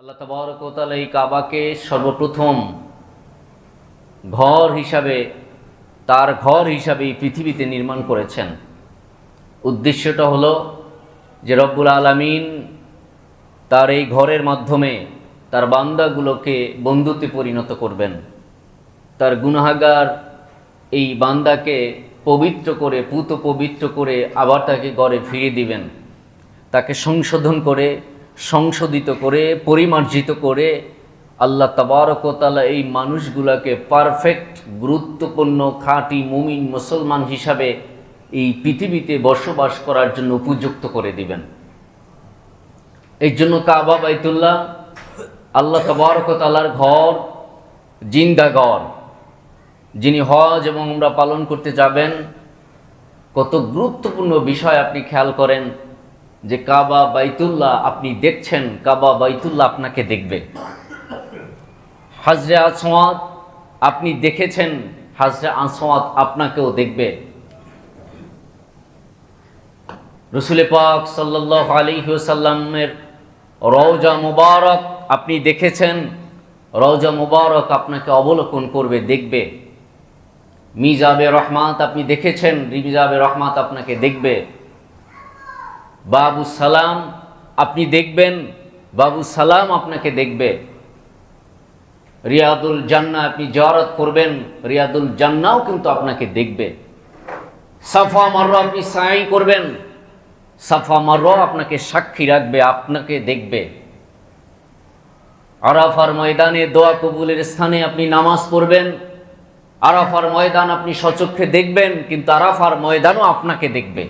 আল্লাহ তাবারক ওয়া তাআলা এই কাবাকে সর্বপ্রথম ঘর হিসাবে তার ঘর হিসাবে এই পৃথিবীতে নির্মাণ করেছেন। উদ্দেশ্যটা হলো যে রব্বুল আলামিন তার এই ঘরের মাধ্যমে তার বান্দাগুলোকে বন্ধুতে পরিণত করবেন, তার গুনাহগার এই বান্দাকে পবিত্র করে পুত পবিত্র করে আবার তাকে ঘরে ফিরিয়ে দিবেন, তাকে সংশোধন করে সংশোধিত করে পরিমার্জিত করে আল্লাহ তাবারক ওয়া তাআলা এই মানুষগুলোকে পারফেক্ট গুরুত্বপূর্ণ খাঁটি মুমিন মুসলমান হিসাবে এই পৃথিবীতে বসবাস করার জন্য উপযুক্ত করে দিবেন। এই জন্য কাবা বাইতুল্লাহ আল্লাহ তাবারক ওয়া তাআলার ঘর, জিন্দা ঘর। যিনি হজ এবং উমরা পালন করতে যাবেন, কত গুরুত্বপূর্ণ বিষয় আপনি খেয়াল করেন যে কাবা বাইতুল্লাহ আপনি দেখছেন, কাবা বাইতুল্লাহ আপনাকে দেখবে। হাজরে আসওয়াদ আপনি দেখেছেন, হাজরে আসওয়াদ আপনাকেও দেখবে। রসুল পাক সাল্লাল্লাহু আলাইহি ওয়াসাল্লামের রওজা মুবারক আপনি দেখেছেন, রওজা মুবারক আপনাকে অবলোকন করবে, দেখবে। মিজাবে রহমাত আপনি দেখেছেন, মিজাবে রহমাত আপনাকে দেখবে। বাবু সালাম আপনি দেখবেন, বাবু সালাম আপনাকে দেখবে। রিয়াদুল জান্নাহ আপনি জিয়ারত করবেন, রিয়াদুল জান্নাহও কিন্তু আপনাকে দেখবে। সাফা মারওয়া আপনি সাই করবেন, সাফা মারওয়া আপনাকে সাক্ষী রাখবে, আপনাকে দেখবে। আরাফার ময়দানে দোয়া কবুলের স্থানে আপনি নামাজ পড়বেন, আরাফার ময়দান আপনি সচক্ষে দেখবেন, কিন্তু আরাফার ময়দানও আপনাকে দেখবে।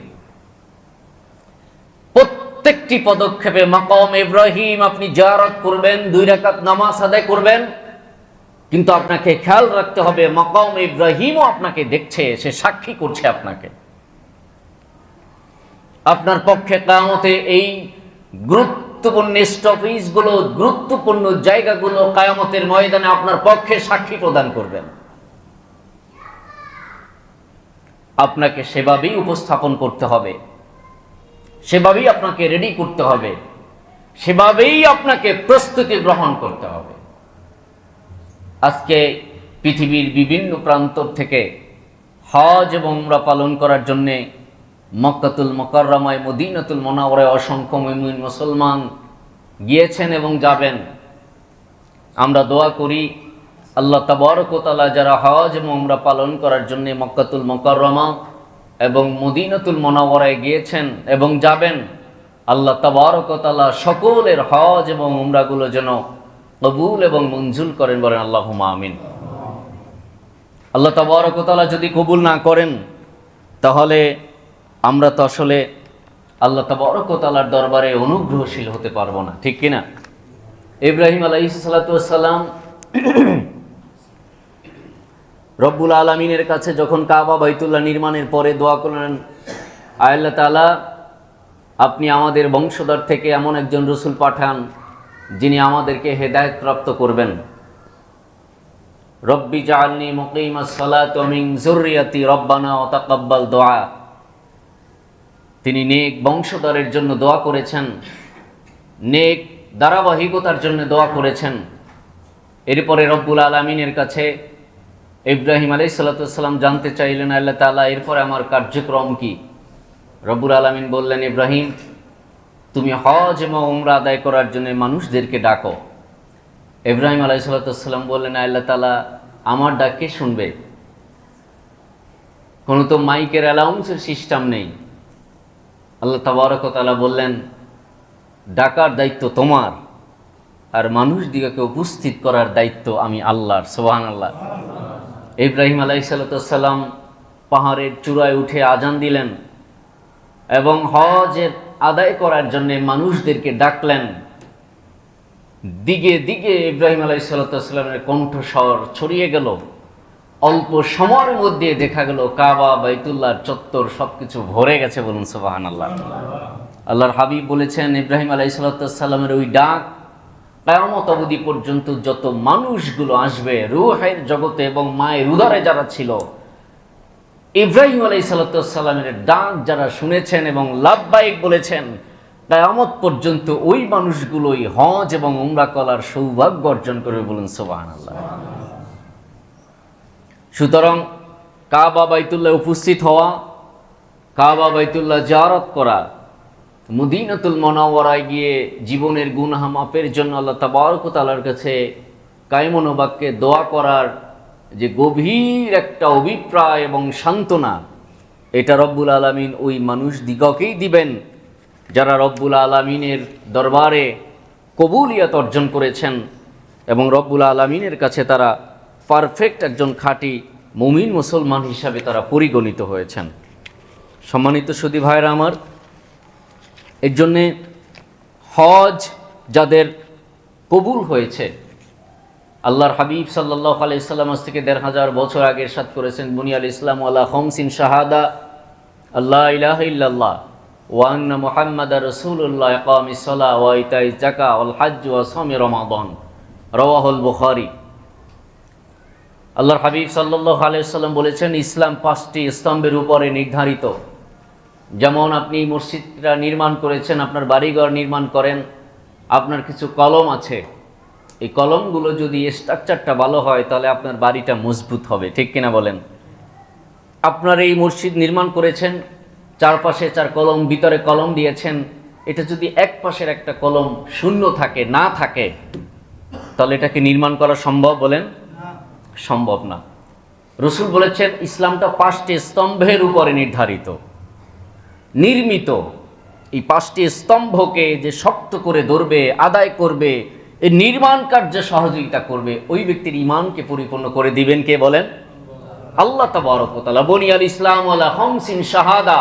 প্রত্যেকটি পদক্ষেপে মাকাম ইব্রাহিম আপনি জিয়ারত করবেন, 2 রাকাত নামাজ আদায় করবেন, কিন্তু আপনাকে খেয়াল রাখতে হবে মাকাম ইব্রাহিমও আপনাকে দেখছে, সে সাক্ষী করছে আপনাকে। আপনার পক্ষে কিয়ামতে এই গুরুত্বপূর্ণ স্টপেজগুলো, গুরুত্বপূর্ণ জায়গাগুলো কিয়ামতের ময়দানে আপনার পক্ষে সাক্ষী প্রদান করবেন। আপনাকে সেভাবেই উপস্থাপন করতে হবে, সেভাবেই আপনাকে রেডি করতে হবে, সেভাবেই আপনাকে প্রস্তুতি গ্রহণ করতে হবে। আজকে পৃথিবীর বিভিন্ন প্রান্ত থেকে হজ এবং উমরা পালন করার জন্যে মক্কাতুল মুকাররমায়, মদিনাতুল মুনাওয়ারায় অসংখ্য মুমিন মুসলমান গিয়েছেন এবং যাবেন। আমরা দোয়া করি আল্লাহ তাবারক ওয়া তাআলা যারা হজ এবং উমরা পালন করার জন্যে মক্কাতুল মুকাররমা এবং মদিনাতুল মুনাওয়ারায় গিয়েছেন এবং যাবেন, আল্লাহ তাবারক ওয়া তাআলা সকলের হজ এবং উমরাগুলো যেন কবুল এবং মঞ্জুর করেন, বলেন আল্লাহুম্মা আমিন। আল্লাহ তাবারক ওয়া তাআলা যদি কবুল না করেন, তাহলে আমরা তো আসলে আল্লাহ তাবারক ওয়া তাআলার দরবারে অনুগ্রহশীল হতে পারবো না, ঠিক কিনা? ইব্রাহিম আলাইহিস সালাতু ওয়াস সালাম রব্বুল আলামিনের কাছে যখন কাবা বাইতুল্লাহ নির্মাণের পরে দোয়া করলেন, আল্লাহ তাআলা আপনি আমাদের বংশধর থেকে এমন একজন রসুল পাঠান যিনি আমাদেরকে হেদায়েত প্রাপ্ত করবেন। রব্বি জাআলনি মুকিমাস সালাতি ওয়া মিন যুররিয়াতি রব্বানা ওয়া তাকাব্বাল দুআ। তিনি নেক বংশধরের জন্য দোয়া করেছেন, নেক ধারাবাহিকতার জন্য দোয়া করেছেন। এরপরে রব্বুল আলামিনের কাছে ইব্রাহিম আলাইহিস সালাতু ওয়াস সালাম জানতে চাইলেন, আল্লাহ তাআলা এরপরে আমার কার্যক্রম কি? রব্বুল আলামিন বললেন, ইব্রাহিম তুমি হজ এবং উমরা আদায় করার জন্য মানুষদেরকে ডাকো। ইব্রাহিম আলাইহিস সালাতু ওয়াস সালাম বললেন, আল্লাহ তাআলা আমার ডাক কে শুনবে? কোনো তো মাইকের অ্যালাউন্সের সিস্টেম নেই। আল্লাহ তাবারক ওয়া তাআলা বললেন, ডাকার দায়িত্ব তোমার, আর মানুষদিগকে উপস্থিত করার দায়িত্ব আমি আল্লাহর। সুবহানাল্লাহ। ইব্রাহিম আলাইহিস সালাতু ওয়াস সালাম পাহাড়ের চূড়ায় উঠে আজান দিলেন এবং হজের আদায় করার জন্য মানুষদেরকে ডাকলেন। দিকে দিকে ইব্রাহিম আলাইহিস সালাতু ওয়াস সালামের কণ্ঠস্বর ছড়িয়ে গেল। অল্প সময়ের মধ্যে দেখা গেল কাবা বাইতুল্লাহর চত্বর সবকিছু ভরে গেছে, বলুন সুবহানাল্লাহ। আল্লাহর হাবিব বলেছেন, ইব্রাহিম আলাইহিস সালাতু ওয়াস সালামের ওই ডাক কিয়ামত অবধি পর্যন্ত যত মানুষগুলো আসবে রূহের জগতে এবং মায়ের উদরে যারা ছিল, ইব্রাহিম আলাইহিস সালাতু ওয়াস সালামের ডাক যারা শুনেছেন এবং লাব্বাইক বলেছেন, কিয়ামত পর্যন্ত ওই মানুষগুলোই হজ এবং উমরা করার সৌভাগ্য অর্জন করবে, বলুন সুবহানাল্লাহ। সুতরাং কাবা বাইতুল্লাহ উপস্থিত হওয়া, কাবা বাইতুল্লাহ জিয়ারত করা, মদিনাতুল মুনাওয়ারায় গিয়ে জীবনের গুনাহ মাফের জন্য আল্লাহ তাবারক ওয়া তাআলার কাছে কায়মন বাক্যে দোয়া করার যে গভীর একটা অভিপ্রায় এবং সান্ত্বনা, এটা রব্বুল আলামিন ওই মানুষ দিগকেই দিবেন যারা রব্বুল আলামিনের দরবারে কবুলিয়ত অর্জন করেছেন এবং রব্বুল আলামিনের কাছে তারা পারফেক্ট একজন খাঁটি মুমিন মুসলমান হিসাবে তারা পরিগণিত হয়েছেন। সম্মানিত সুধী ভাইরা আমার, এর জন্যে হজ যাদের কবুল হয়েছে, আল্লাহর হাবিব সাল্লাল্লাহু আলাইহি সাল্লাম আজ থেকে ১৫০০ বছর আগে ইরশাদ করেছেন, বুনিয়াল ইসলাম আলা খামসিন শাহাদা আল্লা ইলাহা ইল্লাল্লাহ ওয়া আন্না মুহাম্মাদার রাসূলুল্লাহ ইকামিস সালাহ ওয়া ইতাইজ যাকাত ওয়াল হজ্জ ওয়া সাওমি রমাদান, রাওয়াহুল বুখারী। আল্লাহর হাবিব সাল্লাল্লাহু আলাইহি সাল্লাম বলেছেন, ইসলাম ৫টি স্তম্ভের উপরে নির্ধারিত। যেমন আপনি মসজিদটা নির্মাণ করেছেন, আপনার বাড়িঘর নির্মাণ করেন, আপনার কিছু কলম আছে, এই কলমগুলো যদি স্ট্রাকচারটা ভালো হয় তাহলে আপনার বাড়িটা মজবুত হবে, ঠিক কিনা বলেন? আপনার এই মসজিদ নির্মাণ করেছেন, চারপাশে 4 কলম, ভিতরে কলম দিয়েছেন, এটা যদি এক পাশের একটা কলম শূন্য থাকে, না থাকে, তাহলে এটাকে নির্মাণ করা সম্ভব? বলেন, সম্ভব না। রাসূল বলেছেন ইসলামটা 5টি স্তম্ভের উপরে নির্ধারিত, নির্মিত। এই 5টি স্তম্ভকে যে শক্ত করে ধরবে, আদায় করবে, এই নির্মাণ কার্যে সহযোগিতা করবে, ওই ব্যক্তির ঈমানকে পরিপূর্ণ করে দিবেন কে? বলেন, আল্লাহ তাবারক ওয়া তাআলা। বুনিয়াল ইসলাম আলা খামসিন শাহাদা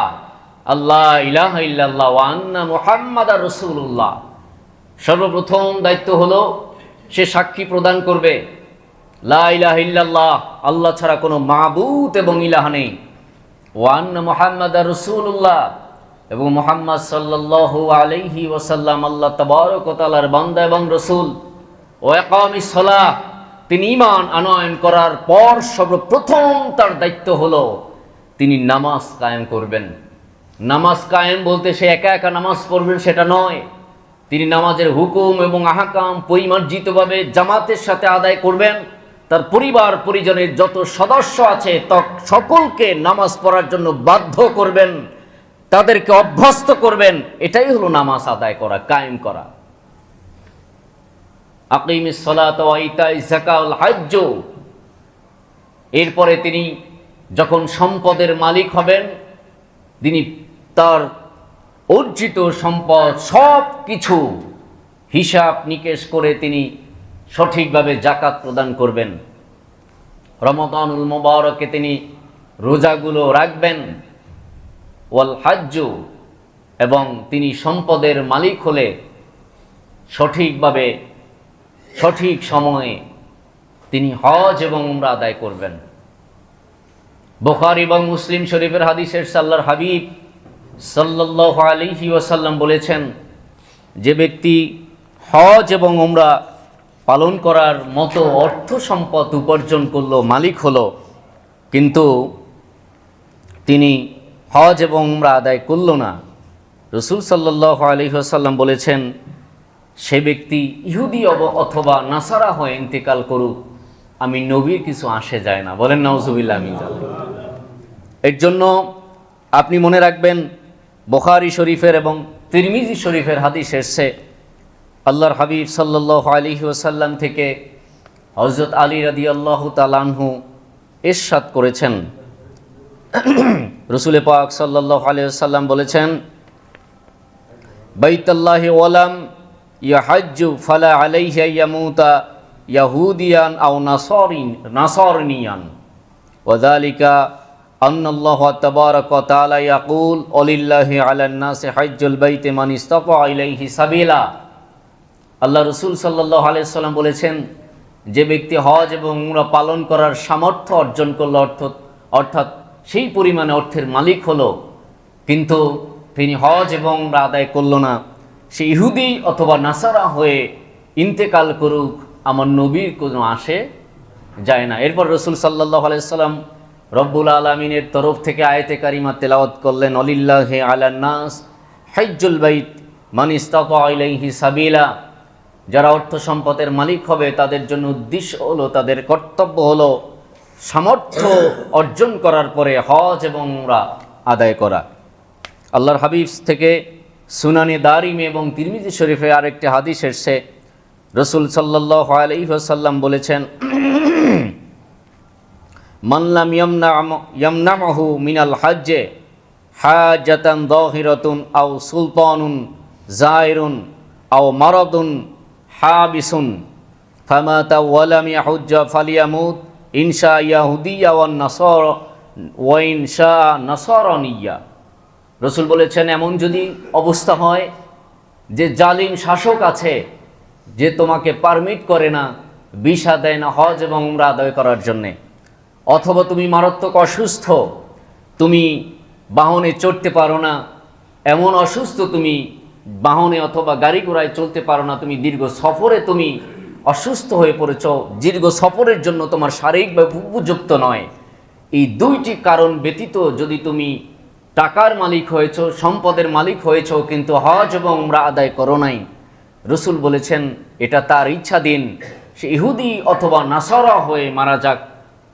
আল্লা ইলাহা ইল্লাল্লাহ ওয়া আন্না মুহাম্মাদার রাসূলুল্লাহ। সর্বপ্রথম দায়িত্ব হলো সে সাক্ষী প্রদান করবে লা ইলাহা ইল্লাল্লাহ, আল্লাহ ছাড়া কোনো মাবুদ এবং ইলাহ নেই, ওয়া আন্না মুহাম্মাদার রাসূলুল্লাহ, এবং মুহাম্মদ সাল্লাল্লাহু আলাইহি ওয়াসাল্লাম আল্লাহ তাবারক ওয়া তাআলার বান্দা এবং রাসূল। ওয়া ইকামিস সালাহ, তিনি ঈমান আনয়ন করার পর সর্বপ্রথম তার দায়িত্ব হলো তিনি নামাজ কায়েম করবেন। নামাজ কায়েম বলতে সে একা একা নামাজ পড়বেন সেটা নয়, তিনি নামাজের হুকুম এবং আহকাম পরিমার্জিতভাবে জামাতের সাথে আদায় করবেন। তার পরিবার পরিজনের যত সদস্য আছে সকলকে নামাজ পড়ার জন্য বাধ্য করবেন, তাদেরকে অভ্যস্ত করবেন। এটাই হলো নামাজ আদায় করা, কায়েম করা। আকিমিস সালাত ওয়া ইতাইজ যাকাত ওয়াল হজ্জ, এরপরে তিনি যখন সম্পদের মালিক হবেন, তিনি তার অর্জিত সম্পদ সব কিছু হিসাব নিকেশ করে তিনি সঠিকভাবে যাকাত প্রদান করবেন। রমাদানুল মুবারকে তিনি রোজাগুলো রাখবেন। ওয়াল হজ্জ, এবং তিনি সম্পদের মালিক হলে সঠিকভাবে সঠিক সময়ে তিনি হজ এবং উমরা আদায় করবেন। বুখারী এবং মুসলিম শরীফের হাদিসের আল্লাহর হাবিব সাল্লাল্লাহু আলাইহি ওয়াসাল্লাম বলেছেন, যে ব্যক্তি হজ এবং উমরা পালন করার মতো অর্থ সম্পদ উপার্জন করলো, মালিক হলো, কিন্তু তিনি হজ এবং উমরা আদায় করল না, রাসূল সাল্লাল্লাহু আলাইহি ওয়াসাল্লাম বলেছেন সে ব্যক্তি ইহুদি অথবা নাসারা হয়ে ইন্তেকাল করুক, আমি নবীর কিছু আসে যায় না। বলেন নাউজুবিল্লাহ। আমিন। এর জন্য আপনি মনে রাখবেন, বুখারী শরীফের এবং তিরমিজি শরীফের হাদিস এসেছে, আল্লাহর হাবিব সাল্লাল্লাহু আলাইহি ওয়াসাল্লাম থেকে হযরত আলী রাদিয়াল্লাহু তাআলা আনহু ইরশাদ করেছেন, রাসূল পাক সাল্লাল্লাহু আলাইহি ওয়াসাল্লাম বলেছেন, বাইতুল্লাহি ওয়ালাম ইয়াহজ্জু ফালা আলাইহি ইয়ামুতা ইয়াহুদিয়ান আও নাসারনিয়ান ওয়া যালিকা আন্নাল্লাহু তাবারাকা ওয়া তাআলা ইয়াকুল ওয়ালিল্লাহি আলান নাসি হজ্জুল বাইতি মান ইসতাতা ইলাইহি সাবিলা। আল্লাহ রাসূল সাল্লাল্লাহু আলাইহি ওয়াসাল্লাম বলেছেন, যে ব্যক্তি হজ এবং উমরা পালন করার সামর্থ্য অর্জন করলো, অর্থাৎ সেই পরিমাণে অর্থের মালিক হলো, কিন্তু তিনি হজ এবং উমরা আদায় করলো না, সে ইহুদি অথবা নাসারা হয়ে ইন্তেকাল করুক, আমার নবীর কোনো আসে যায় না। এরপর রাসূল সাল্লাল্লাহু আলাইহি ওয়াসাল্লাম রব্বুল আলামিনের তরফ থেকে আয়াতে কারিমা তেলাওয়াত করলেন, ওয়ালিল্লাহি আলান নাস হজ্জুল বাইত মান ইসতাতা ইলাইহি সাবিলা, যারা অর্থ সম্পদের মালিক হবে তাদের জন্য উদ্দেশ্য হলো, তাদের কর্তব্য হলো সামর্থ্য অর্জন করার পরে হজ এবং উমরা আদায় করা। আল্লাহর হাবিব থেকে সুনানে দারিমে এবং তিরমিজি শরীফে আরেকটি হাদিস এসেছে, রসুল সাল্লাল্লাহু আলাইহি ওয়াসাল্লাম বলেছেন, মান লাম ইয়ামনাহু মিনাল হজ্জে হাজাতান যাহিরাতুন আও সুলতানুন জায়রুন আও মারাদুন হাবিসুন ফামাতা ওয়ালাম ইয়াহুজ্জা ফালিয়ামুত ইনশা ইয়াহুদিয়া ওয়ান নাসারা ওয়া ইনশা নাসারানিয়া। রসুল বলেছেন, এমন যদি অবস্থা হয় যে জালিম শাসক আছে, যে তোমাকে পারমিট করে না, ভিসা দেয় না হজ এবং উমরা আদায় করার জন্যে, অথবা তুমি মারাত্মক অসুস্থ, তুমি বাহনে চড়তে পারো না, এমন অসুস্থ তুমি বাহনে অথবা গাড়ি ঘোড়ায় চলতে পারো না, তুমি দীর্ঘ সফরে তুমি অসুস্থ হয়ে পড়েছ, দীর্ঘ সফরের জন্য তোমার শারীরিকভাবে উপযুক্ত নয়, এই দুইটি কারণ ব্যতীত যদি তুমি টাকার মালিক হয়েছ, সম্পদের মালিক হয়েছ, কিন্তু হজ এবং উমরা আদায় করো নাই, রসুল বলেছেন এটা তার ইচ্ছাধীন, সে ইহুদি অথবা নাসারা হয়ে মারা যাক,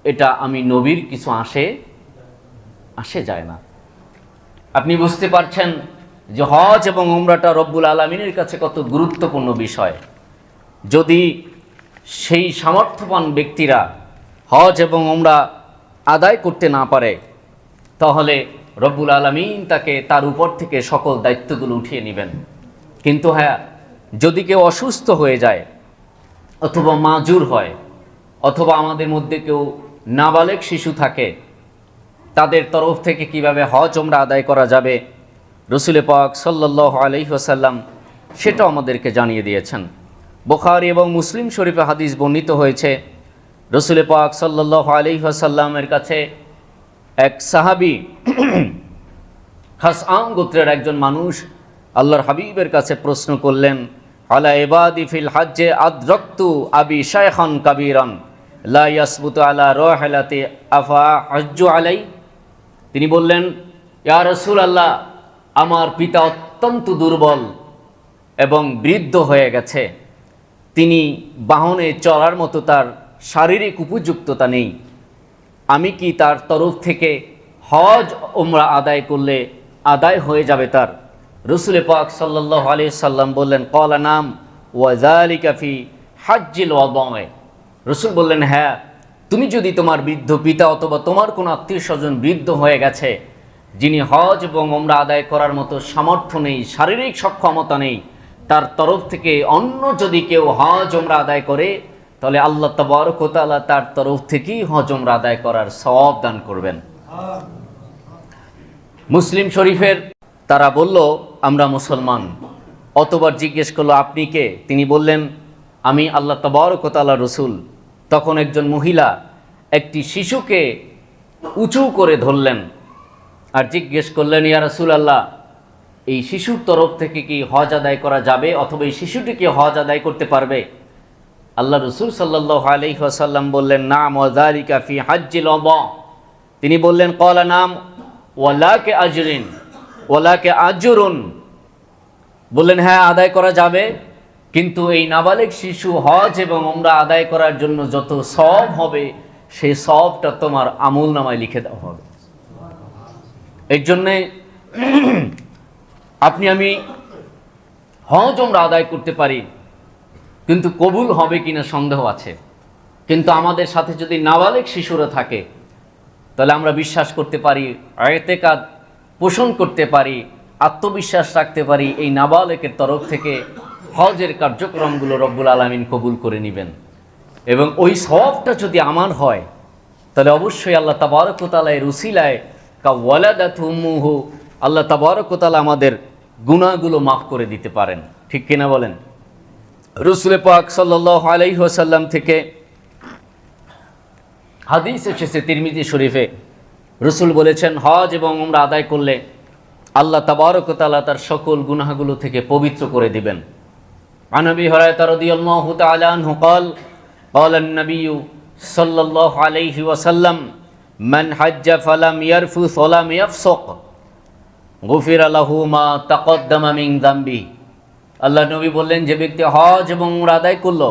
এটা আমি নবীর কিছু আসে যায় না। আপনি বুঝতে পারছেন যে হজ এবং উমরাটা রব্বুল আলামিনের কাছে কত গুরুত্বপূর্ণ বিষয়। যদি সেই সামর্থ্যবান ব্যক্তিরা হজ এবং উমরা আদায় করতে না পারে, তাহলে রব্বুল আলামিন তাকে তার উপর থেকে সকল দায়িত্বগুলো উঠিয়ে নেবেন। কিন্তু হ্যাঁ, যদি কেউ অসুস্থ হয়ে যায় অথবা মাজুর হয়, অথবা আমাদের মধ্যে কেউ নাবালেগ শিশু থাকে, তাদের তরফ থেকে কিভাবে হজ উমরা আদায় করা যাবে, রসুল পাক সাল্লাল্লাহু আলাইহি ওয়াসাল্লাম সেটাও আমাদেরকে জানিয়ে দিয়েছেন। বুখারী এবং মুসলিম শরীফে হাদিস বর্ণিত হয়েছে, রসুল পাক সাল্লাল্লাহু আলাইহি ওয়াসাল্লামের কাছে এক সাহাবী খাসআম গোত্রের একজন মানুষ আল্লাহর হাবিবের কাছে প্রশ্ন করলেন, আলা ইবাদি ফিল হজ্জে আদরাকতু আবি শাইখান কাবীরান লা ইয়াসবুতু আলা রাহিলাতি আফা হজ্জু আলাই। তিনি বললেন, ইয়া রাসূলুল্লাহ, আমার পিতা অত্যন্ত দুর্বল এবং বৃদ্ধ হয়ে গেছে, তিনি বাহনে চড়ার মতো তার শারীরিক উপযুক্ততা নেই, আমি কি তার তরফ থেকে হজ উমরা আদায় করলে আদায় হয়ে যাবে তার? রসুল পাক সাল্লাল্লাহু আলাইহি সাল্লাম বললেন, ক্বালা নাম ওয়া যালিকা ফি হজ্জিল ওয়াদা। রসুল বললেন, হ্যাঁ, তুমি যদি তোমার বৃদ্ধ পিতা অথবা তোমার কোনো আত্মীয় স্বজন বৃদ্ধ হয়ে গেছে, যিনি হজ এবং উমরা আদায় করার মতো সামর্থ্য নেই, শারীরিক সক্ষমতা নেই, তার তরফ থেকে অন্য যদি কেউ হজ উমরা আদায় করে, তাহলে আল্লাহ তাবারক ওয়া তাআলা তার তরফ থেকেই হজ উমরা আদায় করার সওয়াব দান করবেন। মুসলিম শরীফের তারা বলল, আমরা মুসলমান। অতবার জিজ্ঞেস করলো, আপনি কে? তিনি বললেন, আমি আল্লাহ তাবারক ওয়া তাআলার রাসূল। তখন একজন মহিলা একটি শিশুকে উঁচু করে ধরলেন আর জিজ্ঞেস করলেন, ইয়া রাসূলুল্লাহ, এই শিশুর তরফ থেকে কি হজ আদায় করা যাবে, অথবা এই শিশুটি কি হজ আদায় করতে পারবে? আল্লাহ রসুল সাল্লাল্লাহু আলাইহি ওয়াসাল্লাম বললেন, নাম ওয়া যালিকা ফি হজ্জিল ওয়াদা। তিনি বললেন, ক্বালা নাম ওয়ালাকে আজরিন ওয়ালাকে আজরুন। বললেন, হ্যাঁ, আদায় করা যাবে, কিন্তু এই নাবালেগ শিশু হজ এবং উমরা আদায় করার জন্য যত সওয়াব হবে, সেই সওয়াবটা তোমার আমলনামায় লিখে দেওয়া হবে। এর জন্যে আমি হজ উমরা আদায় করতে পারি, কিন্তু কবুল হবে কিনা সন্দেহ আছে। কিন্তু আমাদের সাথে যদি নাবালেগ শিশুরা থাকে, তাহলে আমরা বিশ্বাস করতে পারি, ইতিকাদ পোষণ করতে পারি, আত্মবিশ্বাস রাখতে পারি, এই নাবালেগের তরফ থেকে হজের কার্যক্রমগুলো রব্বুল আলামিন কবুল করে নেবেন। এবং ওই সওয়াবটা যদি আমার হয়, তাহলে অবশ্যই আল্লাহ তাবারক ওয়া তাআলা এর উসিলায় কাওয়ালাদাতু উম্মুহু, আল্লাহ তাবারক ওয়া তাআলা আমাদের গুনাহগুলো মাফ করে দিতে পারেন। ঠিক কিনা বলেন? রাসূল পাক সাল্লাল্লাহু আলাইহি ওয়াসাল্লাম থেকে হাদিস এসেছে তিরমিজি শরীফে, রাসূল বলেছেন, হজ এবং উমরা আদায় করলে আল্লাহ তাবারক ওয়া তাআলা তার সকল গুনাহগুলো থেকে পবিত্র করে দিবেন। আন আবি হুরায়রা রাদিয়াল্লাহু তাআলা আনহু قال قال النبي صلى الله عليه وسلم من حج فلم يرفث ولم يفسق غفر له ما تقدم من ذنبه আল্লাহ নবী বললেন, যে ব্যক্তি হজ এবং উমরা আদায় করলো,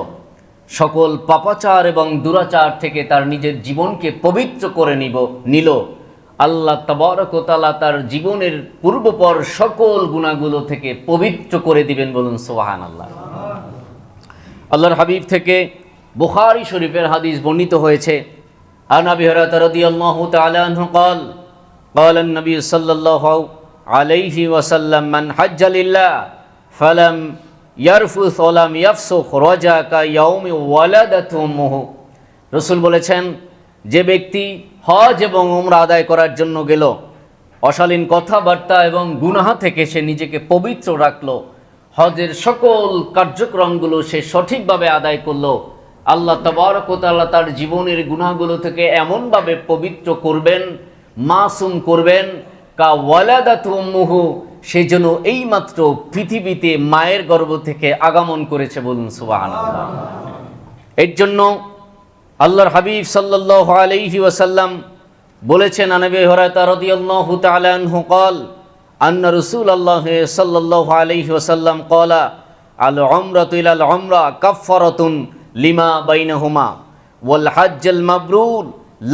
সকল পাপাচার এবং দুরাচার থেকে তার নিজের জীবনকে পবিত্র করে নিল, আল্লাহ তাবারক ওয়া তাআলা তার জীবনের পূর্বপর সকল গুনাহগুলো থেকে পবিত্র করে দিবেন। বলুন সুবহানাল্লাহ। আল্লাহর হাবিব থেকে বুখারী শরীফের হাদিস বর্ণিত হয়েছে, আন আবি হুরায়রা রাদিয়াল্লাহু তাআলা আনহু قال قال النبي صلى الله عليه وسلم من حج لله فلم يرفث ولم يفسق رجع كيوم ولدته امه। রাসূল বলেছেন, যে ব্যক্তি হজ এবং উমরা আদায় করার জন্য গেল, অশালীন কথাবার্তা এবং গুনাহ থেকে সে নিজেকে পবিত্র রাখলো, হজের সকল কার্যক্রমগুলো সে সঠিকভাবে আদায় করলো, আল্লাহ তাবারক ওয়া তাআলা তার জীবনের গুনাহগুলো থেকে এমনভাবে পবিত্র করবেন, মাসুম করবেন, কা ওয়ালাদাতু উম্মুহু, সে যেন এইমাত্র পৃথিবীতে মায়ের গর্ভ থেকে আগমন করেছে। বলুন সুবহানাল্লাহ। এর জন্য আল্লাহর হাবিব সাল্লাল্লাহু আলাইহি ওয়াসাল্লাম বলেছেন, আন আবি হুরায়রা রাদিয়াল্লাহু তাআলা আনহু قال আন্না রাসূলুল্লাহ সাল্লাল্লাহু আলাইহি ওয়াসাল্লাম قال আল উমরাতু ইলাল উমরা কাফফারাতুন লিমা বাইনাহুমা ওয়াল হজ্জুল মাবরুর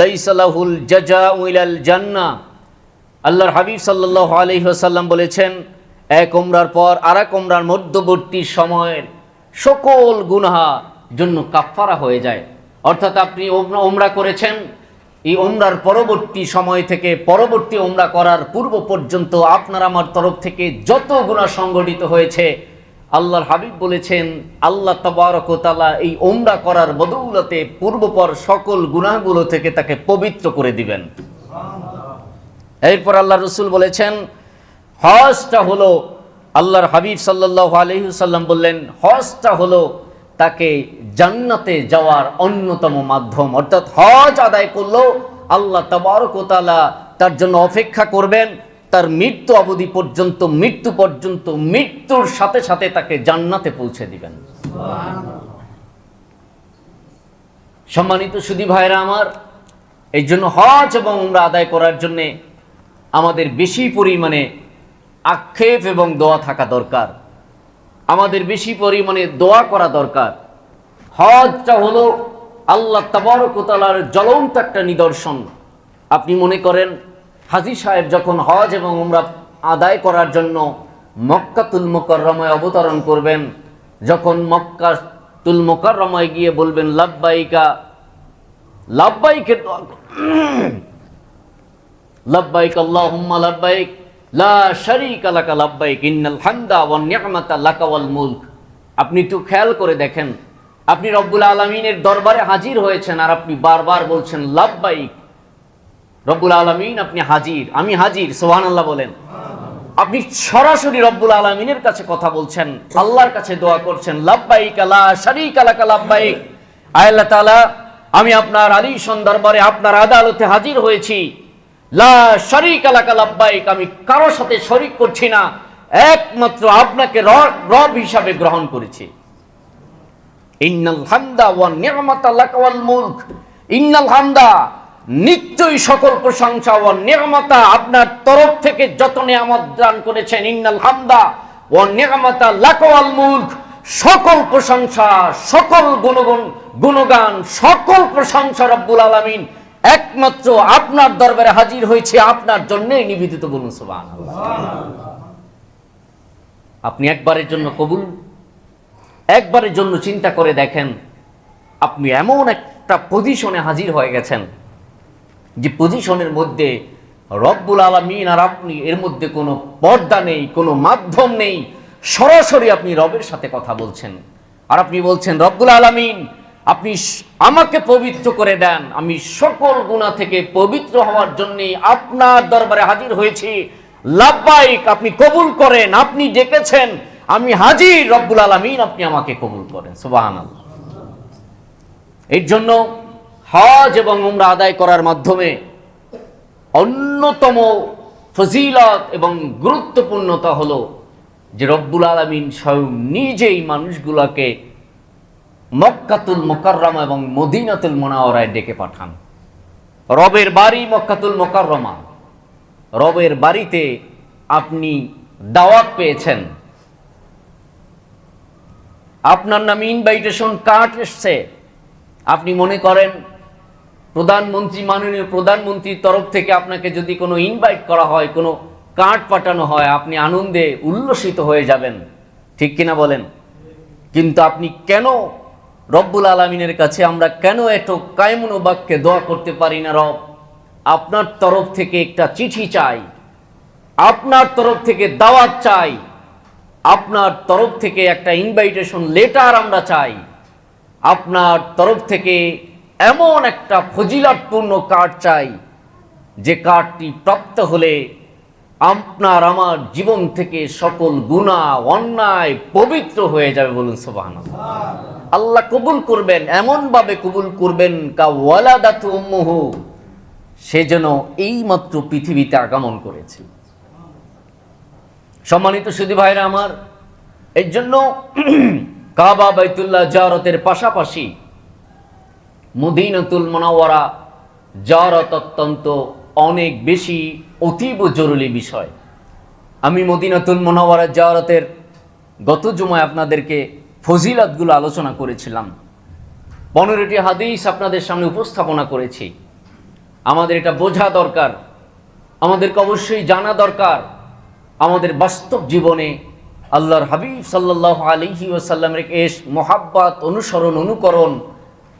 লাইসা লাহুল জাযাউ ইলাল জান্নাহ। আল্লাহর হাবিব সাল্লাল্লাহু আলাইহি ওয়াসাল্লাম বলেছেন, এক উমরার পর আরেক উমরার মধ্যবর্তী সময়ের সকল গুনাহ জন্য কাফফারা হয়ে যায়। অর্থাৎ আপনি উমরা করেছেন, এই উমরার পরবর্তী সময় থেকে পরবর্তী উমরা করার পূর্ব পর্যন্ত আপনার আমার তরফ থেকে যত গুনাহ সংগঠিত হয়েছে, আল্লাহর হাবিব বলেছেন আল্লাহ তাবারক ওয়া তাআলা এই উমরা করার বদৌলতে পূর্বপর সকল গুনাহগুলো থেকে তাকে পবিত্র করে দিবেন। এরপর আল্লাহ রসুল বলেছেন, হজটা হলো, আল্লাহর হাবিব সাল্লাল্লাহু আলাইহি ওয়াসাল্লাম বললেন, হজটা হলো তাকে জান্নাতে যাওয়ার অন্যতম মাধ্যম। অর্থাৎ হজ আদায় করলো, আল্লাহ তাবারক ওয়া তাআলা তার জন্য অপেক্ষা করবেন তার মৃত্যু অবধি পর্যন্ত, মৃত্যু পর্যন্ত, মৃত্যুর সাথে সাথে তাকে জান্নাতে পৌঁছে দিবেন। সম্মানিত সুধী ভাইরা আমার, এই জন্য হজ এবং উমরা আদায় করার জন্য আমাদের বেশি পরিমাণে আক্ষেপ এবং দোয়া থাকা দরকার, আমাদের বেশি পরিমাণে দোয়া করা দরকার। হজটা হলো আল্লাহ তাবারক ওয়া তাআলার জ্বলন্ত একটা নিদর্শন। আপনি মনে করেন হাজী সাহেব যখন হজ এবং উমরা আদায় করার জন্য মক্কাতুল মুকাররমায় অবতরণ করবেন, যখন মক্কাতুল মুকাররমায় গিয়ে বলবেন লাব্বাইকা, লাব্বাইকের দোয়া, লাব্বাইক আল্লাহুম্মা লাব্বাইক লা শারীকা লাকা লাব্বাইক ইন্নাল হামদা ওয়ান নি'মাতা লাকা ওয়াল মুলক। আপনি একটু খেয়াল করে দেখেন, আপনি রব্বুল আলামিনের দরবারে হাজির হয়েছেন আর আপনি বারবার বলছেন লাব্বাইক। রব্বুল আলামিন, আপনি হাজির, আমি হাজির, সুবহানাল্লাহ বলেন। আপনি সরাসরি রব্বুল আলামিনের কাছে কথা বলছেন, আল্লাহর কাছে দোয়া করছেন, লাব্বাইক লা শারীকা লাকা লাব্বাইক। আল্লাহ তাআলা, আমি আপনার আলিশান দরবারে আপনার আদালতে হাজির হয়েছি, লা শারীকা লাকা লাব্বাইক, আমি কারোর সাথে শরীক করছি না, একমাত্র আপনাকে রব হিসাবে গ্রহণ করেছি। ইন্নাল হামদা ওয়ান নি'মাতা লাকা ওয়াল মুলক, ইন্নাল হামদা, নিশ্চয়ই সকল প্রশংসা, ওয়ান নি'মাতা, আপনার তরফ থেকে যত নিয়ামত দান করেছেন, ইন্নাল হামদা ওয়ান নি'মাতা লাকা ওয়াল মুলক, সকল প্রশংসা, সকল গুণগান, সকল প্রশংসা রব্বুল আলামিন একমাত্র আপনার দরবারে হাজির হয়েছে, আপনার জন্যই নিবেদিত। বলুন সুবহানাল্লাহ। আপনি একবারের জন্য কবুল, একবারের জন্য চিন্তা করে দেখেন, আপনি এমন একটা পজিশনে হাজির হয়ে গেছেন যে পজিশনের মধ্যে রব্বুল আলামিন আর আপনি, এর মধ্যে কোনো পর্দা নেই, কোনো মাধ্যম নেই, সরাসরি আপনি রবের সাথে কথা বলছেন। আর আপনি বলছেন, রব্বুল আলামিন আপনি আমাকে পবিত্র করে দেন, আমি সকল গুনাহ থেকে পবিত্র হওয়ার জন্য আপনার দরবারে হাজির হয়েছি, লাব্বাইক, আপনি কবুল করেন, আপনি ডেকেছেন, আমি হাজির, রব্বুল আলামিন আপনি আমাকে কবুল করেন। সুবহানাল্লাহ। এর জন্য হজ এবং উমরা আদায় করার মাধ্যমে অন্যতম ফজিলত এবং গুরুত্বপূর্ণতা হলো যে রব্বুল আলামিন স্বয়ং নিজেই মানুষগুলোকে মক্কাতুল মুকাররমা এবং মদিনাতুল মুনাওয়ারায় ডেকে পাঠান। রবের বাড়ি মক্কাতুল মুকাররমা, রবের বাড়িতে আপনি দাওয়াত পেয়েছেন, আপনার নামে ইনভাইটেশন কার্ড এসছে, আপনি মনে করেন প্রধানমন্ত্রী, মাননীয় প্রধানমন্ত্রীর তরফ থেকে আপনাকে যদি কোনো ইনভাইট করা হয়, কোনো কার্ড পাঠানো হয়, আপনি আনন্দে উল্লসিত হয়ে যাবেন, ঠিক কিনা বলেন? কিন্তু আপনি কেন রব্বুল আলামিনের কাছে আমরা কেন এত কায়মন বাক্যে দোয়া করতে পারি না? রব, আপনার তরফ থেকে একটা চিঠি চাই, আপনার তরফ থেকে দাওয়াত চাই, আপনার তরফ থেকে একটা ইনভাইটেশন লেটার আমরা চাই, আপনার তরফ থেকে এমন একটা ফজিলতপূর্ণ কার্ড চাই যে কার্ডটি প্রাপ্ত হলে আপনার আমার জীবন থেকে সকল গুনাহ অন্যায় পবিত্র হয়ে যাবে। বলুন সুবহানাল্লাহ। আল্লাহ কবুল করবেন, এমন ভাবে কবুল করবেন কা ওয়ালাদাতু উম্মুহু, সে যেন এইমাত্র পৃথিবীতে আগমন করেছে। সম্মানিত সুধী ভাইরা আমার, এর জন্য কাবা বাইতুল্লাহ জিয়ারতের পাশাপাশি মদিনাতুল মুনাওয়ারা জিয়ারত অত্যন্ত অনেক বেশি অতীব জরুরি বিষয়। আমি মদিনাতুল মুনাওয়ারা জিয়ারতের গত জুমায় আপনাদেরকে ফজিলতগুলো আলোচনা করেছিলাম, 15টি হাদিস আপনাদের সামনে উপস্থাপনা করেছি। আমাদের এটা বোঝা দরকার, আমাদেরকে অবশ্যই জানা দরকার, আমাদের বাস্তব জীবনে আল্লাহর হাবিব সাল্লাল্লাহু আলাইহি ওয়াসাল্লামের এশ মোহাব্বত, অনুসরণ, অনুকরণ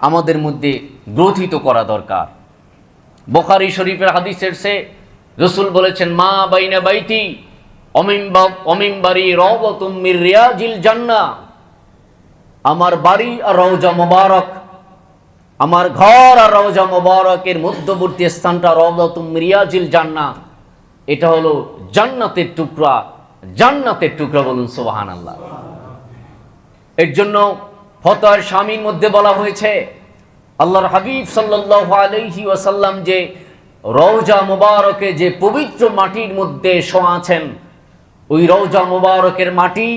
আমাদের মধ্যে গ্রথিত করা দরকার। বুখারী শরীফের হাদিসের সে রাসূল বলেছেন, মা বাইনা বাইতি অমিম্বারি রাওযাতুম মির রিয়াজিল জান্নাহ, আমার বাড়ি আর রওজা মুবারক, আমার ঘর আর রওজা মুবারকের মধ্যবর্তী স্থানটা রাওযাতুম মির রিয়াজিল জান্নাহ, এটা হলো জান্নাতের টুকরা, জান্নাতের টুকরা। বলুন সুবহানাল্লাহ। এর জন্য ফতোয়ার শামীর মধ্যে বলা হয়েছে, আল্লাহর হাবিব সাল্লাল্লাহু আলাইহি ওয়াসাল্লাম যে রওজা মুবারকে যে পবিত্র মাটির মধ্যে শোয়া আছেন, ওই রওজা মুবারকের মাটি,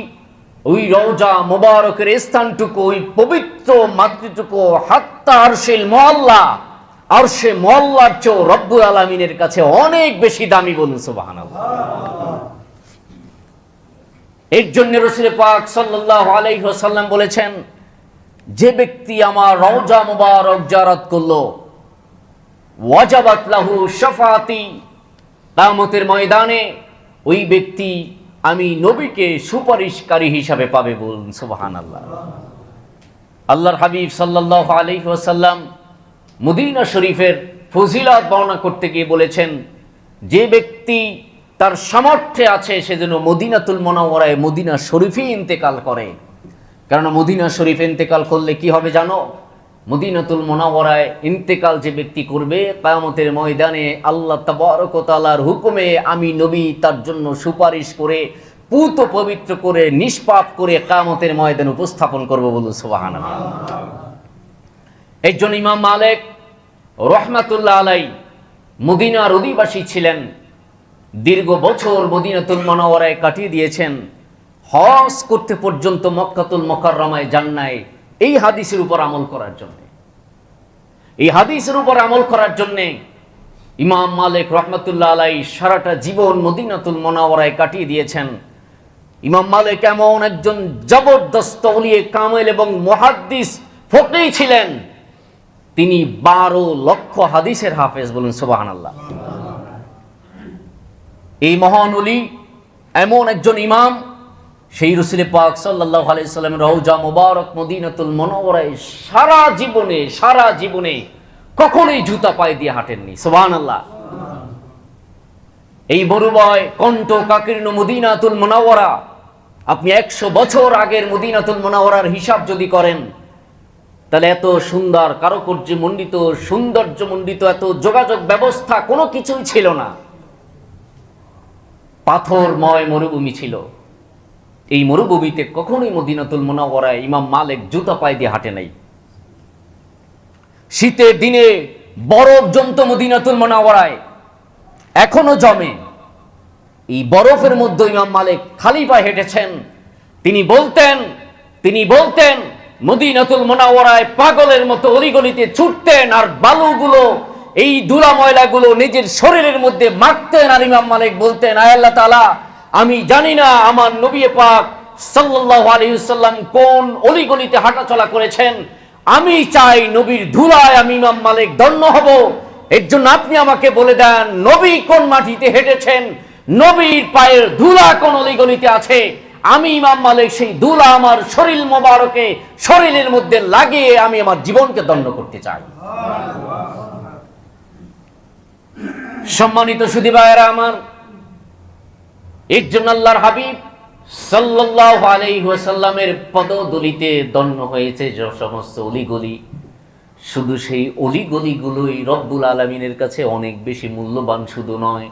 ওই রওজা মুবারকের স্থানটুকু, ওই পবিত্র মাটিটুকু হাত্তা আরশিল মুআল্লা, আরশে মুআল্লার চেয়ে রব্বুল আলামিনের কাছে অনেক বেশি দামি। বলুন সুবহানাল্লাহ। এর জন্য রাসূল পাক সাল্লাল্লাহু আলাইহি ওয়াসাল্লাম বলেছেন, যে ব্যক্তি আমার রওজা মুবারক জিয়ারত করলো, ওয়াজাবাত লাহু শাফাআতি, কিয়ামতের ময়দানে ওই ব্যক্তি আমি নবীকে সুপারিশকারী হিসাবে পাবে। বলুন সুবহানাল্লাহ। আল্লাহর হাবিব সাল্লাল্লাহু আলাইহি ওয়াসাল্লাম মদিনা শরীফের ফজিলত বর্ণনা করতে গিয়ে বলেছেন, যে ব্যক্তি তার সামর্থ্যে আছে সে যেন মদিনাতুল মুনাওয়ারায়, মদিনা শরীফে ইন্তেকাল করে। কারণ মদিনা শরীফে ইন্তেকাল করলে কি হবে জানো? মদিনাতুল মুনাওয়ারায় ইন্তেকাল যে ব্যক্তি করবে, কিয়ামতের ময়দানে আল্লাহ তাবারক ওয়া তাআলার হুকুমে আমি নবী তার জন্য সুপারিশ করে, পুত পবিত্র করে, নিষ্পাপ করে কিয়ামতের ময়দানে উপস্থাপন করব। বলুন সুবহানাল্লাহ। এর জন্য ইমাম মালিক রাহমাতুল্লাহ আলাইহি মদিনার অধিবাসী ছিলেন, দীর্ঘ বছর মদিনাতুল মুনাওয়ারায় কাটিয়ে দিয়েছেন, হজ করতে পর্যন্ত মক্কাতুল মুকাররমায় যান নাই এই হাদিসের উপর আমল করার জন্য। এই হাদিসের উপর আমল করার জন্য ইমাম মালিক রাহমাতুল্লাহ আলাইহি সারাটা জীবন মদিনাতুল মুনাওয়ারায় কাটিয়ে দিয়েছেন। ইমাম মালিক এমন একজন জবরদস্ত ওলিয়ে কামেল এবং মুহাদ্দিস ফকিহ ছিলেন, তিনি 12 লক্ষ হাদিসের হাফেজ। বলুন সুবহানাল্লাহ। এই মহান ওলি এমন একজন ইমাম, সেই রাসূল পাক সাল্লাল্লাহু আলাইহি সাল্লামের রওজা মুবারক মদিনাতুল মুনাওয়ারায় সারা জীবনে কখনোই জুতা পায়ে দিয়ে হাঁটেননি। সুবহানাল্লাহ। এই মরুময় কণ্ঠ কাকীর্ণ মদিনাতুল মুনাওয়ারা, আপনি 100 বছর আগের মদিনাতুল মুনাওয়ারার হিসাব যদি করেন, তাহলে এত সুন্দর কারুকার্য মণ্ডিত, সৌন্দর্য মণ্ডিত, এত যোগাযোগ ব্যবস্থা কোনো কিছুই ছিল না। পাথরময় মরুভূমি ছিল। এই মরুভূমিতে কখনোই মদিনাতুল মুনাওয়ারায় ইমাম মালিক জুতা পায়ে দিয়ে হাঁটে নাই। শীতের দিনে বরফ জমতো মদিনাতুল মুনাওয়ারায়, এখনো জমে। এই বরফের মধ্যে ইমাম মালিক খালি পায়ে হেঁটেছেন। তিনি বলতেন মদিনাতুল মুনাওয়ারায় পাগলের মতো অলিগলিতে ছুটতেন, আর বালুগুলো, এই ধুলা ময়লাগুলো নিজের শরীরের মধ্যে মাখতেন। আর ইমাম মালিক বলতেন, আয় আল্লাহ তাআলা, আমি জানি না আমার নবী পাক সাল্লাল্লাহু আলাইহি ওয়াসাল্লাম কোন অলিগলিতে হাঁটাচলা করেছেন, আমি চাই নবীর ধুলায় আমি ইমাম মালিক ধন্য হব। এর জন্য আপনি আমাকে বলে দেন নবী কোন মাটিতে হেঁটেছেন, নবীর পায়ের ধুলা কোন অলিগলিতে আছে, আমি ইমাম মালিক সেই ধুলা আমার শরীর মোবারকে শরীরের মধ্যে লাগিয়ে আমি আমার জীবনকে ধন্য করতে চাই। সম্মানিত সুধী ভাইয়েরা আমার, এর জন্য আল্লাহর হাবিব সাল্লাল্লাহু আলাইহি ওয়াসাল্লামের পদধূলিতে ধন্য হয়েছে যে সমস্ত অলিগলি, শুধু সেই অলিগলিগুলোই রব্বুল আলামিনের কাছে অনেক বেশি মূল্যবান শুধু নয়,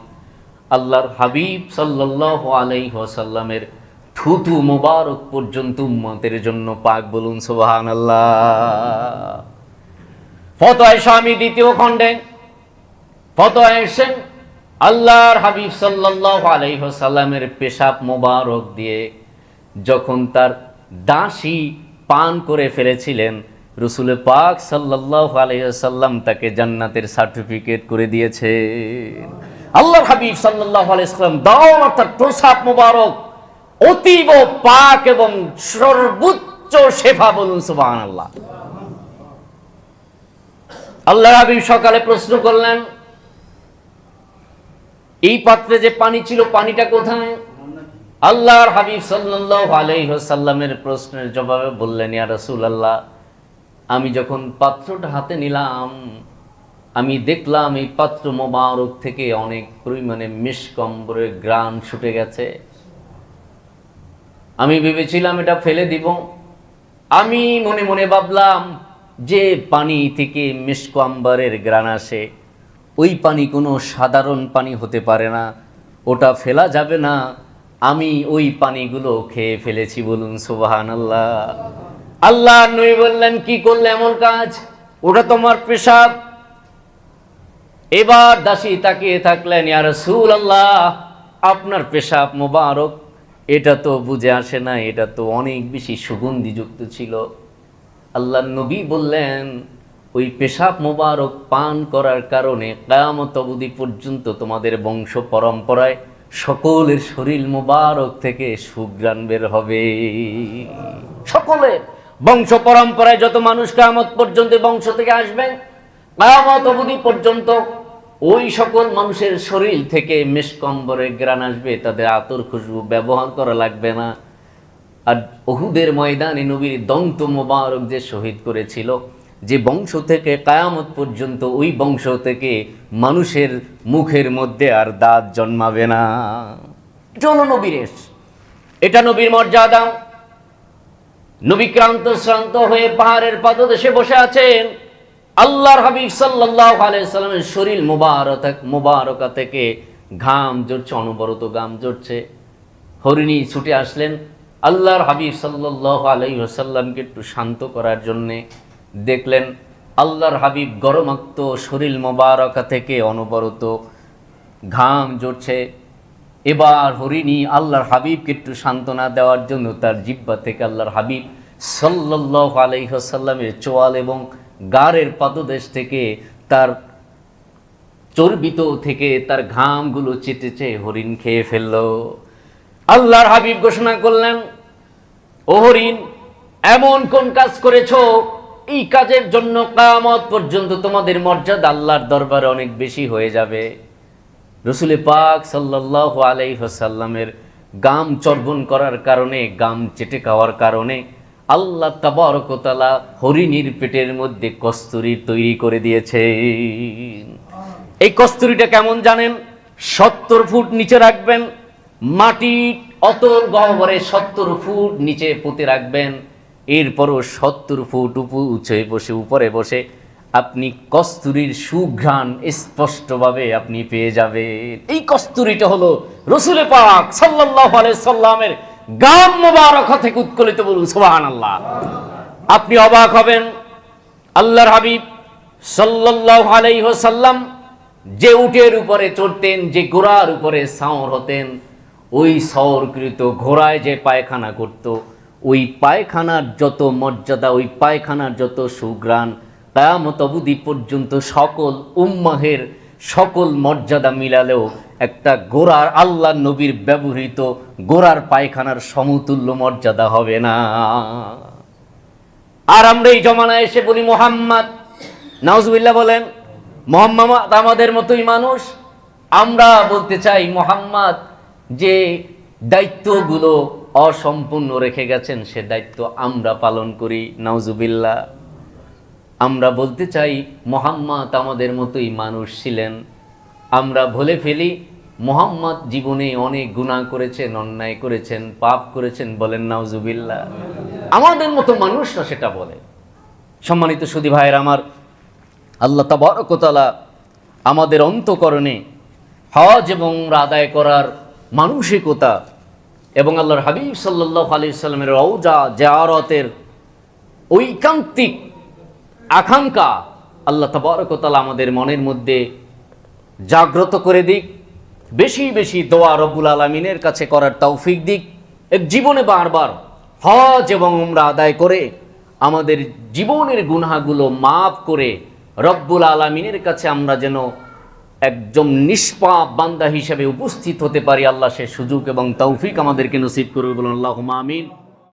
আল্লাহর হাবিব সাল্লাল্লাহু আলাইহি ওয়াসাল্লামের থুতু মোবারক পর্যন্ত উম্মতের জন্য পাক, বলুন সুবহানাল্লাহ। ফতোয়া স্বামী দ্বিতীয় খণ্ডে ফতোয়া এসেছেন আল্লাহর হাবিব সাল্লাল্লাহু আলাইহি ওয়াসাল্লামের পেশাব মোবারক দিয়ে যখন তার দাসী পান করে ফেলেছিলেন, রাসূল পাক সাল্লাল্লাহু আলাইহি ওয়াসাল্লাম তাকে জান্নাতের সার্টিফিকেট করে দিয়েছেন। আল্লাহর হাবিব সাল্লাল্লাহু আলাইহি ওয়াসাল্লাম দাওয়াত অর্থাৎ প্রসাব মোবারক অতীব পাক এবং সর্বোচ্চ শেফা, বলুন সুবহানাল্লাহ। আল্লাহর হাবিব সকালে প্রশ্ন করলেন, এই পাত্রে যে পানি ছিল পানিটা কোথায়? আল্লাহর হাবিব সাল্লাল্লাহু আলাইহি ওয়াসাল্লামের প্রশ্নের জবাবে বললেন, ইয়া রাসূলুল্লাহ, আমি যখন পাত্রটা হাতে নিলাম আমি দেখলাম এই পাত্র মোবারক থেকে অনেক পরিমাণে মিশক অম্বরের ঘ্রাণ ছুটে গেছে। আমি ভেবেছিলাম এটা ফেলে দিব। আমি মনে মনে ভাবলাম যে পানি থেকে মিশক অম্বরের ঘ্রাণ আসে, ওই পানি কোনো সাধারণ পানি হতে পারে না, ওটা ফেলা যাবে না। আমি ওই পানিগুলো খেয়ে ফেলেছি, বলুন সুবহানাল্লাহ। আল্লাহ নবী বললেন, কি করলে এমন কাজ? ওটা তোমার পেশাব। এবার দাসী তাকিয়ে থাকলেন, ইয়া রাসূলুল্লাহ, আপনার পেশাব মোবারক এটা তো বুঝে আসে না, এটা তো অনেক বেশি সুগন্ধিযুক্ত ছিল। আল্লাহ নবী বললেন, ওই পেশাব মোবারক পান করার কারণে কিয়ামত অবধি পর্যন্ত তোমাদের বংশ পরম্পরায় সকলের শরীর মোবারক থেকে সুঘ্রাণ বের হবে। সকলের বংশ পরম্পরায় যত মানুষ কিয়ামত পর্যন্ত বংশ থেকে আসবেন, কিয়ামত অবধি পর্যন্ত ওই সকল মানুষের শরীর থেকে মিশক অম্বরের ঘ্রাণ আসবে, তাদের আতর খুশবু ব্যবহার করা লাগবে না। আর উহুদের ময়দানে নবীর দন্ত মোবারক যে শহীদ করেছিল, যে বংশ থেকে কিয়ামত পর্যন্ত ওই বংশ থেকে মানুষের মুখের মধ্যে আর দাঁত জন্মাবে না। এটা হলো নবীর রেশ, এটা নবীর মর্যাদা। নবী ক্লান্ত শ্রান্ত হয়ে পাহাড়ের পাদদেশে বসে আছেন। আল্লাহর হাবিব সাল্লাল্লাহু আলাইহি ওয়াসাল্লামের শরীর মুবারকা থেকে ঘাম ঝরছে, অনবরত ঘাম ঝরছে। হরিণী ছুটে আসলেন আল্লাহর হাবিব সাল্লাল্লাহু আলাইহি ওয়াসাল্লামকে একটু শান্ত করার জন্যে। দেখলেন আল্লাহর হাবিব গরমাক্ত শরীর মোবারকা থেকে অনবরত ঘাম ঝরছে। এবার হরিণী আল্লাহর হাবিবকে একটু সান্ত্বনা দেওয়ার জন্য তার জিহ্বা থেকে আল্লাহর হাবিব সাল্লাল্লাহু আলাইহি ওয়াসাল্লামের চোয়াল এবং গাড়ের পাদদেশ থেকে তার চর্বিত থেকে তার ঘামগুলো চেটেছে হরিণ খেয়ে ফেলল। আল্লাহর হাবিব ঘোষণা করলেন, ও হরিণ, এমন কোন কাজ করেছো এই কাজের জন্য কিয়ামত পর্যন্ত তোমাদের মর্যাদা আল্লাহর দরবারে অনেক বেশি হয়ে যাবে। রাসূল পাক সাল্লাল্লাহু আলাইহি ওয়াসাল্লামের গাম চর্বণ করার কারণে, গাম চেটে খাওয়ার কারণে আল্লাহ তাবারক ওয়া তাআলা হরিণীর পেটের মধ্যে কস্তুরী তৈরি করে দিয়েছে। এই কস্তুরীটা কেমন জানেন? 70 ফুট নিচে রাখবেন, মাটি অতল গহ্বরে 70 ফুট নিচে পুঁতে রাখবেন। এরপরও 70 ফুট উপরে বসে আপনি কস্তুরীর সুঘ্রাণ স্পষ্টভাবে আপনি পেয়ে যাবেন। এই কস্তুরীটা হলো রাসূল পাক সাল্লাল্লাহু আলাইহি সাল্লামের গাম মোবারক থেকে উৎকলিত, বলুন সুবহানাল্লাহ। আপনি অবাক হবেন, আল্লাহর হাবিব সাল্লাল্লাহু আলাইহি ওয়াসাল্লাম যে উটের উপরে চড়তেন, যে ঘোড়ার উপরে সাওর হতেন, ওই সাওরকৃত ঘোড়ায় যে পায়খানা করত, ওই পায়খানার যত মর্যাদা, ওই পায়খানার যত সুঘ্রাণ, কিয়ামত অবধি পর্যন্ত সকল উম্মাহের সকল মর্যাদা মিলালেও একটা গোরার, আল্লাহ নবীর ব্যবহৃত গোরার পায়খানার সমতুল্য মর্যাদা হবে না। আর আমরা এই জমানায় এসে বলি মোহাম্মদ, নাউজুবিল্লাহ বলেন, মোহাম্মদ আমাদের মতোই মানুষ। আমরা বলতে চাই মোহাম্মদ যে দায়িত্বগুলো অসম্পূর্ণ রেখে গেছেন সে দায়িত্ব আমরা পালন করি, নাউজুবিল্লাহ। আমরা বলতে চাই মোহাম্মদ আমাদের মতোই মানুষ ছিলেন। আমরা ভুলে ফেলি মোহাম্মদ জীবনে অনেক গুনাহ করেছেন, অন্যায় করেছেন, পাপ করেছেন, বলেন নাউজুবিল্লাহ। আমাদের মতো মানুষরা সেটা বলে। সম্মানিত সুধী ভাইয়ের আমার, আল্লাহ তাবারক ওয়া তাআলা আমাদের অন্তঃকরণে হজ এবং উমরা আদায় করার মানসিকতা এবং আল্লাহর হাবিব সাল্লাল্লাহু আলাইহি সাল্লামের রওজা জিয়ারতের ঐকান্তিক আকাঙ্ক্ষা আল্লাহ তাবারক ওয়া তাআলা আমাদের মনের মধ্যে জাগ্রত করে দিক। বেশি বেশি দোয়া রব্বুল আলামিনের কাছে করার তৌফিক দিক। এক জীবনে বারবার হজ এবং উমরা আদায় করে আমাদের জীবনের গুনাহগুলো মাফ করে রব্বুল আলামিনের কাছে আমরা যেন একজন নিষ্পাপ বান্দা হিসেবে উপস্থিত হতে পারি। আল্লাহ সে সুযোগ এবং তৌফিক আমাদেরকে নসিব করবে, বলুন আল্লাহুম্মা আমিন।